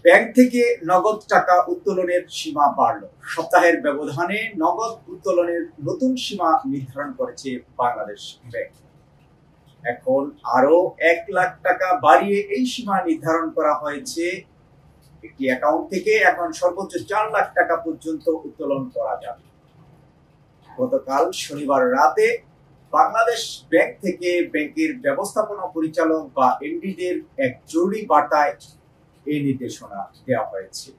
Bank থেকে নগদ টাকা উত্তোলনের সীমা বাড়ল। সপ্তাহের ব্যবধানে নগদ উত্তোলনের নতুন সীমা নির্ধারণ করেছে বাংলাদেশ ব্যাংক। এখন আরো 1,00,000 টাকা বাড়িয়ে এই সীমা নির্ধারণ করা হয়েছে। একটি অ্যাকাউন্ট থেকে এখন সর্বোচ্চ 4 লাখ টাকা পর্যন্ত উত্তোলন করা যাবে। গতকাল শনিবার রাতে বাংলাদেশ ব্যাংক থেকে ব্যাংকের ব্যবস্থাপনা পরিচালক বা এমডিদের এক জরুরি বার্তায় এই নির্দেশনা দেওয়া হয়েছে।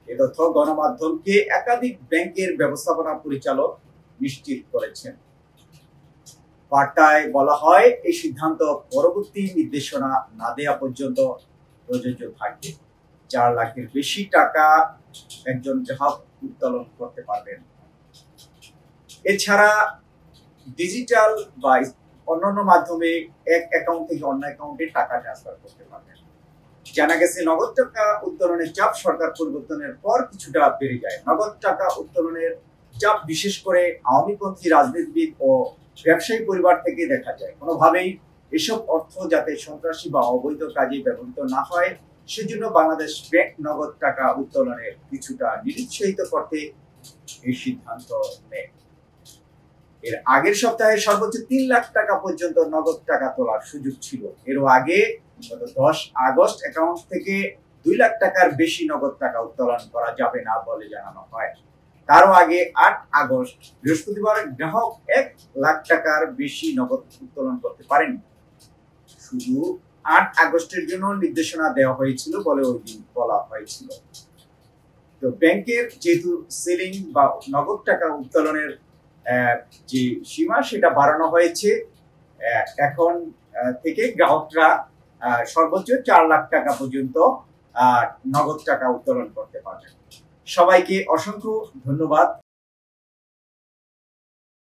এ তথ্য গণমাধ্যমকে একাধিক ব্যাংকের ব্যবস্থাপনা পরিচালক নিশ্চিত করেছেন। বার্তায় বলা হয়, এই সিদ্ধান্ত পরবর্তী নির্দেশনা না দেওয়া পর্যন্ত প্রযোজ্য থাকবে। 4 লাখের বেশি টাকা একজন গ্রাহক উত্তোলন করতে পারবেন। এছাড়া ডিজিটাল বা অন্যান্য মাধ্যমে এক অ্যাকাউন্ট থেকে অন্য অ্যাকাউন্টে টাকা ট্রান্সফার করতে পারবেন। জানা গেছে, নগদ টাকা উত্তোলনের চাপ সরকার পরিবর্তনের পর কিছুটা বেড়ে যায়। নগদ টাকা উত্তোলনের চাপ বিশেষ করে আওয়ামীপন্থী রাজনীতিবিদ ও ব্যবসায়ী পরিবার থেকে দেখা যায়। কোনোভাবেই এসব অর্থ যাতে সন্ত্রাসী বা অবৈধ কাজে ব্যবহৃত না হয়, সেজন্য বাংলাদেশ ব্যাংক নগদ টাকা উত্তোলনে কিছুটা নিরুৎসাহিত করতে এই সিদ্ধান্ত নেয়। এর আগের সপ্তাহে সর্বোচ্চ 3 লাখ টাকা পর্যন্ত নগদ টাকা তোলার সুযোগ ছিল। এরও আগে গত 10 আগস্ট অ্যাকাউন্ট থেকে 2 লাখ টাকার বেশি নগদ টাকা উত্তোলন করা যাবে না বলে জানানো হয়। তারও আগে 8 আগস্ট বৃহস্পতিবার গ্রাহক 1 লাখ টাকার বেশি নগদ উত্তোলন করতে পারেন। শুধু 8 আগস্টের জন্য নির্দেশনা দেওয়া হয়েছিল বলে ওই দিন বলা হয়েছিল। তো ব্যাংকের যেহেতু সিলিং বা নগদ টাকা উত্তোলনের যে সীমা সেটা বাড়ানো হয়েছে, এখন থেকে গ্রাহকরা সর্বোচ্চ 4 লাখ টাকা পর্যন্ত নগদ টাকা উত্তোলন করতে পারবেন। সবাইকে অসংখ্য ধন্যবাদ।